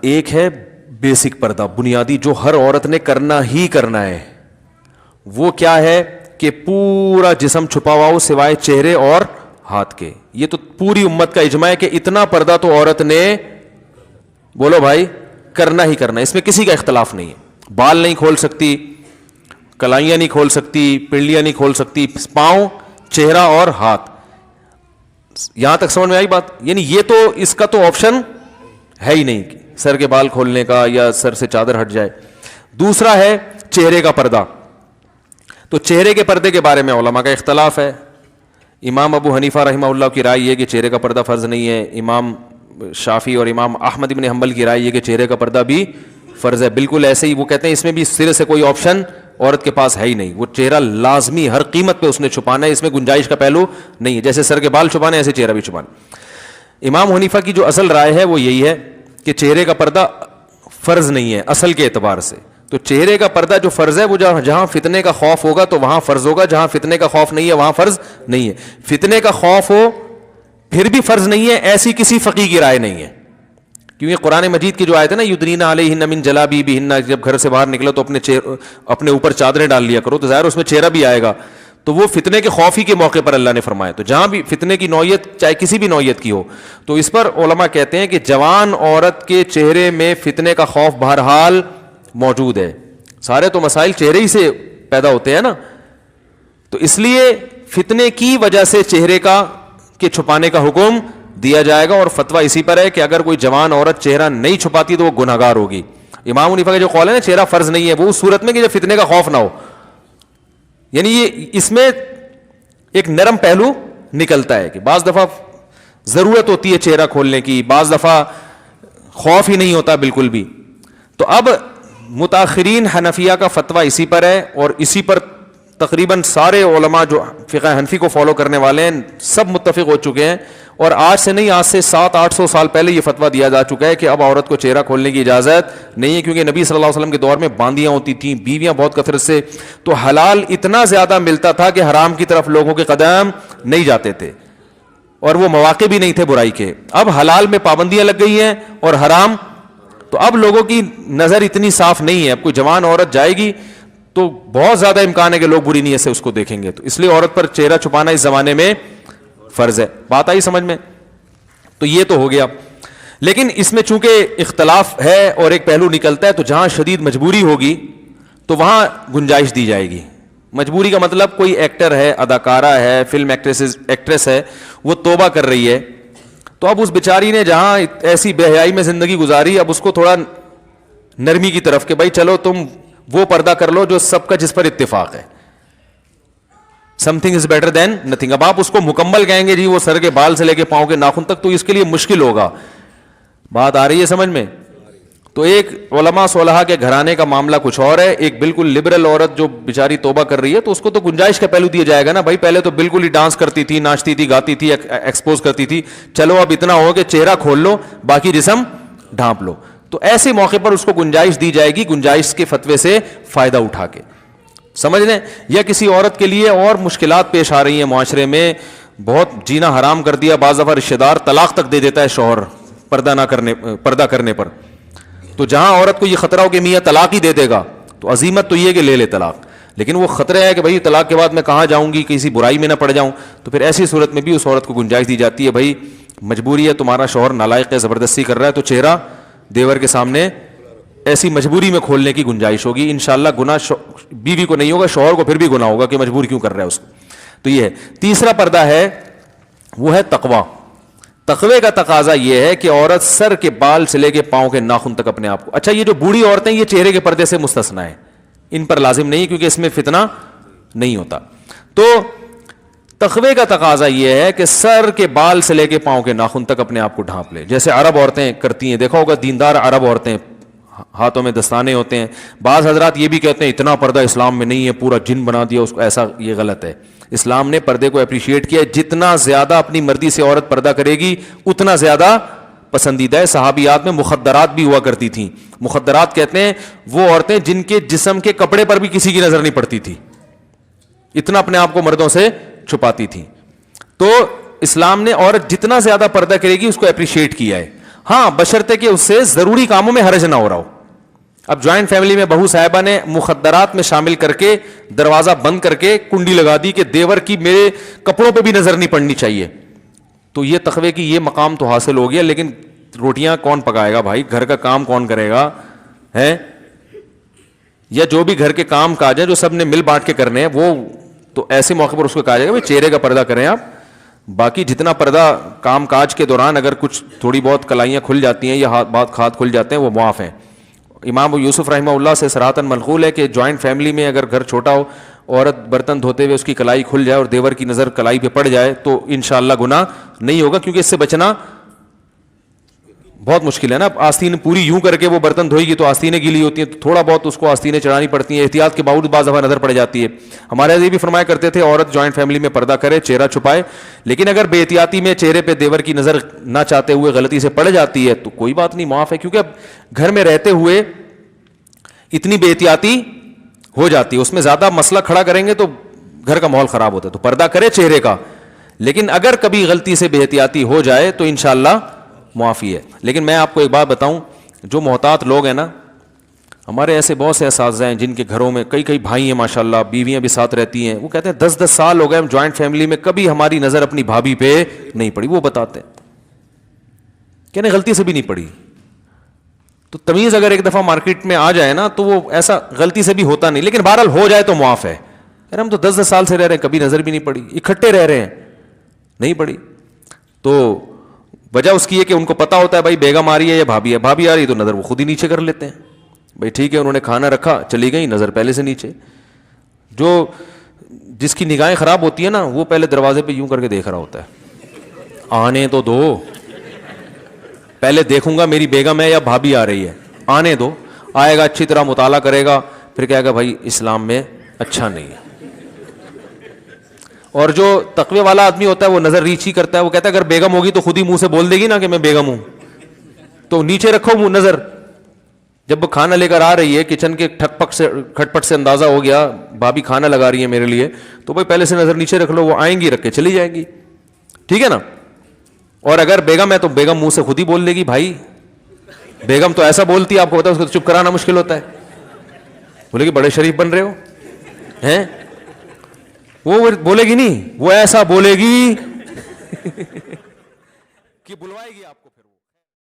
ایک ہے بیسک پردہ, بنیادی, جو ہر عورت نے کرنا ہی کرنا ہے. وہ کیا ہے کہ پورا جسم چھپا ہوا ہو سوائے چہرے اور ہاتھ کے. یہ تو پوری امت کا اجماع ہے کہ اتنا پردہ تو عورت نے, بولو بھائی, کرنا ہی کرنا ہے. اس میں کسی کا اختلاف نہیں ہے. بال نہیں کھول سکتی, کلائیاں نہیں کھول سکتی, پنڈلیاں نہیں کھول سکتی, پاؤں, چہرہ اور ہاتھ. یہاں تک سمجھ میں آئی بات؟ یعنی یہ تو اس کا تو آپشن ہے ہی نہیں سر کے بال کھولنے کا یا سر سے چادر ہٹ جائے. دوسرا ہے چہرے کا پردہ. تو چہرے کے پردے کے بارے میں علماء کا اختلاف ہے. امام ابو حنیفہ رحمہ اللہ کی رائے یہ کہ چہرے کا پردہ فرض نہیں ہے. امام شافعی اور امام احمد بن حنبل کی رائے یہ کہ چہرے کا پردہ بھی فرض ہے. بالکل ایسے ہی وہ کہتے ہیں اس میں بھی سرے سے کوئی آپشن عورت کے پاس ہے ہی نہیں. وہ چہرہ لازمی ہر قیمت پہ اس نے چھپانا ہے, اس میں گنجائش کا پہلو نہیں ہے. جیسے سر کے بال چھپانے ایسے چہرہ بھی چھپانا. امام حنیفہ کی جو اصل رائے ہے وہ یہی ہے کہ چہرے کا پردہ فرض نہیں ہے اصل کے اعتبار سے. تو چہرے کا پردہ جو فرض ہے وہ جہاں فتنے کا خوف ہوگا تو وہاں فرض ہوگا, جہاں فتنے کا خوف نہیں ہے وہاں فرض نہیں ہے. فتنے کا خوف ہو پھر بھی فرض نہیں ہے, ایسی کسی فقیہ کی رائے نہیں ہے. کیونکہ قرآن مجید کی جو آیت ہے نا, یدنین علیہن من جلابیبہن, جب گھر سے باہر نکلو تو اپنے اوپر چادریں ڈال لیا کرو, تو ظاہر اس میں چہرہ بھی آئے گا. تو وہ فتنے کے خوف ہی کے موقع پر اللہ نے فرمایا. تو جہاں بھی فتنے کی نوعیت چاہے کسی بھی نوعیت کی ہو, تو اس پر علماء کہتے ہیں کہ جوان عورت کے چہرے میں فتنے کا خوف بہرحال موجود ہے. سارے تو مسائل چہرے ہی سے پیدا ہوتے ہیں نا, تو اس لیے فتنے کی وجہ سے چہرے کے چھپانے کا حکم دیا جائے گا. اور فتویٰ اسی پر ہے کہ اگر کوئی جوان عورت چہرہ نہیں چھپاتی تو وہ گنہگار ہوگی. امام حنیفہ کا جو قول ہے نا چہرہ فرض نہیں ہے, وہ اس صورت میں کہ جب فتنے کا خوف نہ ہو. یعنی یہ اس میں ایک نرم پہلو نکلتا ہے کہ بعض دفعہ ضرورت ہوتی ہے چہرہ کھولنے کی, بعض دفعہ خوف ہی نہیں ہوتا بالکل بھی. تو اب متاخرین حنفیہ کا فتویٰ اسی پر ہے, اور اسی پر تقریباً سارے علماء جو فقہ حنفی کو فالو کرنے والے ہیں سب متفق ہو چکے ہیں. اور آج سے نہیں, آج سے 700-800 سال پہلے یہ فتویٰ دیا جا چکا ہے کہ اب عورت کو چہرہ کھولنے کی اجازت نہیں ہے. کیونکہ نبی صلی اللہ علیہ وسلم کے دور میں باندیاں ہوتی تھیں, بیویاں بہت کثرت سے, تو حلال اتنا زیادہ ملتا تھا کہ حرام کی طرف لوگوں کے قدم نہیں جاتے تھے, اور وہ مواقع بھی نہیں تھے برائی کے. اب حلال میں پابندیاں لگ گئی ہیں اور حرام, تو اب لوگوں کی نظر اتنی صاف نہیں ہے. اب کوئی جوان عورت جائے گی تو بہت زیادہ امکان ہے کہ لوگ بری نیت سے اس کو دیکھیں گے. تو اس لیے عورت پر چہرہ چھپانا اس زمانے میں فرض ہے. بات آئی سمجھ میں؟ تو یہ تو ہو گیا. لیکن اس میں چونکہ اختلاف ہے اور ایک پہلو نکلتا ہے, تو جہاں شدید مجبوری ہوگی تو وہاں گنجائش دی جائے گی. مجبوری کا مطلب کوئی ایکٹر ہے, اداکارہ ہے, فلم ایکٹریس ہے, وہ توبہ کر رہی ہے, تو اب اس بیچاری نے جہاں ایسی بے حیائی میں زندگی گزاری, اب اس کو تھوڑا نرمی کی طرف کہ بھائی چلو تم وہ پردہ کر لو جو سب کا جس پر اتفاق ہے. Something is better than nothing. اب آپ اس کو مکمل کہیں گے جی وہ سر کے بال سے لے کے پاؤں کے ناخن تک, تو اس کے لیے مشکل ہوگا. بات آ رہی ہے سمجھ میں؟ تو ایک علماء صلحاء کے گھرانے کا معاملہ کچھ اور ہے, ایک بالکل لبرل عورت جو بیچاری توبہ کر رہی ہے, تو اس کو تو گنجائش کا پہلو دیا جائے گا نا. بھائی پہلے تو بالکل ہی ڈانس کرتی تھی, ناچتی تھی, گاتی تھی, ایکسپوز کرتی تھی, چلو اب اتنا ہو کہ چہرہ کھول لو, باقی جسم ڈھانپ لو. تو ایسے موقع پر اس کو گنجائش دی جائے گی, گنجائش کے فتوے سے فائدہ اٹھا کے. سمجھ لیں؟ یا کسی عورت کے لیے اور مشکلات پیش آ رہی ہیں معاشرے میں, بہت جینا حرام کر دیا, بعض دفعہ رشتہ دار طلاق تک دے دیتا ہے شوہر پردہ کرنے پر. تو جہاں عورت کو یہ خطرہ ہو کہ میاں طلاق ہی دے دے گا, تو عزیمت تو یہ کہ لے لے طلاق. لیکن وہ خطرہ ہے کہ بھائی طلاق کے بعد میں کہاں جاؤں گی, کسی برائی میں نہ پڑ جاؤں, تو پھر ایسی صورت میں بھی اس عورت کو گنجائش دی جاتی ہے, بھائی مجبوری ہے, تمہارا شوہر نالائق ہے, زبردستی کر رہا ہے, تو چہرہ دیور کے سامنے ایسی مجبوری میں کھولنے کی گنجائش ہوگی. انشاءاللہ گناہ بیوی کو نہیں ہوگا, شوہر کو پھر بھی گناہ ہوگا کہ مجبور کیوں کر رہا ہے اس کو. تو یہ ہے. تیسرا پردہ ہے وہ ہے تقوی. تقوی کا تقاضا یہ ہے کہ عورت سر کے بال سے لے کے پاؤں کے ناخن تک اپنے آپ کو, اچھا یہ جو بوڑھی عورتیں یہ چہرے کے پردے سے مستثنا ہے, ان پر لازم نہیں کیونکہ اس میں فتنہ نہیں ہوتا. تو تقوی کا تقاضا یہ ہے کہ سر کے بال سے لے کے پاؤں کے ناخن تک اپنے آپ کو ڈھانپ لے, جیسے عرب عورتیں کرتی ہیں. دیکھا ہوگا دیندار عرب عورتیں, ہاتھوں میں دستانے ہوتے ہیں. بعض حضرات یہ بھی کہتے ہیں اتنا پردہ اسلام میں نہیں ہے, پورا جن بنا دیا اس کو, ایسا یہ غلط ہے. اسلام نے پردے کو اپریشیٹ کیا ہے, جتنا زیادہ اپنی مرضی سے عورت پردہ کرے گی اتنا زیادہ پسندیدہ ہے. صحابیات میں مخدرات بھی ہوا کرتی تھیں. مخدرات کہتے ہیں وہ عورتیں جن کے جسم کے کپڑے پر بھی کسی کی نظر نہیں پڑتی تھی, اتنا اپنے آپ کو مردوں سے چھپاتی تھی. تو اسلام نے عورت جتنا زیادہ پردہ کرے گی اس کو اپریشیٹ کیا ہے. ہاں بشرطے کہ اس سے ضروری کاموں میں حرج نہ ہو رہا ہو. اب جوائنٹ فیملی میں بہو صاحبہ نے مخدرات میں شامل کر کے دروازہ بند کر کے کنڈی لگا دی کہ دیور کی میرے کپڑوں پہ بھی نظر نہیں پڑنی چاہیے, تو یہ تقوی کی یہ مقام تو حاصل ہو گیا, لیکن روٹیاں کون پکائے گا بھائی, گھر کا کام کون کرے گا ہے, یا جو بھی گھر کے کام کاج ہیں جو سب نے مل بانٹ کے کرنے ہیں, وہ تو ایسے موقع پر اس کو کہا جائے گا بھائی چہرے کا پردہ کریں آپ, باقی جتنا پردہ کام کاج کے دوران اگر کچھ تھوڑی بہت کلائیاں کھل جاتی ہیں یا ہاتھ کھل جاتے ہیں وہ معاف ہیں. امام یوسف رحمہ اللہ سے صراحتاً منقول ہے کہ جوائنٹ فیملی میں اگر گھر چھوٹا ہو, عورت برتن دھوتے ہوئے اس کی کلائی کھل جائے اور دیور کی نظر کلائی پہ پڑ جائے تو انشاءاللہ گناہ نہیں ہوگا, کیونکہ اس سے بچنا بہت مشکل ہے نا. آستین پوری یوں کر کے وہ برتن دھوئے گی تو آستینیں گیلی ہوتی ہیں, تو تھوڑا بہت اس کو آستینیں چڑھانی پڑتی ہیں, احتیاط کے باوجود بعض دفعہ نظر پڑ جاتی ہے. ہمارے یہ بھی فرمایا کرتے تھے عورت جوائنٹ فیملی میں پردہ کرے, چہرہ چھپائے, لیکن اگر بے احتیاطی میں چہرے پہ دیور کی نظر نہ چاہتے ہوئے غلطی سے پڑ جاتی ہے تو کوئی بات نہیں, معاف ہے, کیونکہ اب گھر میں رہتے ہوئے اتنی بے احتیاطی ہو جاتی ہے, اس میں زیادہ مسئلہ کھڑا کریں گے تو گھر کا ماحول خراب ہوتا ہے. تو پردہ کرے چہرے کا, لیکن اگر کبھی غلطی سے بے احتیاطی ہو جائے تو انشاءاللہ معافی ہے. لیکن میں آپ کو ایک بات بتاؤں, جو محتاط لوگ ہیں نا, ہمارے ایسے بہت سے اساتذہ ہیں جن کے گھروں میں کئی بھائی ہیں ماشاءاللہ, بیویاں بھی ساتھ رہتی ہیں, وہ کہتے ہیں 10 سال ہو گئے ہم جوائنٹ فیملی میں کبھی ہماری نظر اپنی بھابھی پہ نہیں پڑی. وہ بتاتے ہیں کہ نہیں غلطی سے بھی نہیں پڑی. تو تمیز اگر ایک دفعہ مارکیٹ میں آ جائے نا تو وہ ایسا غلطی سے بھی ہوتا نہیں, لیکن بہرحال ہو جائے تو معاف ہے. یار ہم تو 10 سال سے رہ رہے ہیں کبھی نظر بھی نہیں پڑی, اکٹھے رہ رہے ہیں نہیں پڑی. تو وجہ اس کی ہے کہ ان کو پتا ہوتا ہے بھائی بیگم آ رہی ہے یا بھابھی ہے, بھابھی آ رہی ہے تو نظر وہ خود ہی نیچے کر لیتے ہیں, بھائی ٹھیک ہے انہوں نے کھانا رکھا چلی گئی, نظر پہلے سے نیچے. جو جس کی نگاہیں خراب ہوتی ہیں نا وہ پہلے دروازے پہ یوں کر کے دیکھ رہا ہوتا ہے, آنے تو دو, پہلے دیکھوں گا میری بیگم ہے یا بھابھی آ رہی ہے, آنے دو. آئے گا اچھی طرح مطالعہ کرے گا, پھر کہے گا بھائی اسلام میں اچھا نہیں ہے. اور جو تقوی والا آدمی ہوتا ہے وہ نظر ریچ ہی کرتا ہے, وہ کہتا ہے اگر بیگم ہوگی تو خود ہی منہ سے بول دے گی نا کہ میں بیگم ہوں, تو نیچے رکھو منہ نظر. جب وہ کھانا لے کر آ رہی ہے کچن کے کھٹ پٹ سے اندازہ ہو گیا بھابھی کھانا لگا رہی ہے میرے لیے, تو بھائی پہلے سے نظر نیچے رکھ لو, وہ آئیں گی رکھ کے چلی جائیں گی, ٹھیک ہے نا. اور اگر بیگم ہے تو بیگم منہ سے خود ہی بول دے گی, بھائی بیگم تو ایسا بولتی ہے آپ کو پتا ہے, اس کو چپ کرانا مشکل ہوتا ہے. بولے گی بڑے شریف بن رہے ہو ہیں, وہ بولے گی نہیں, وہ ایسا بولے گی کہ بلوائے گی آپ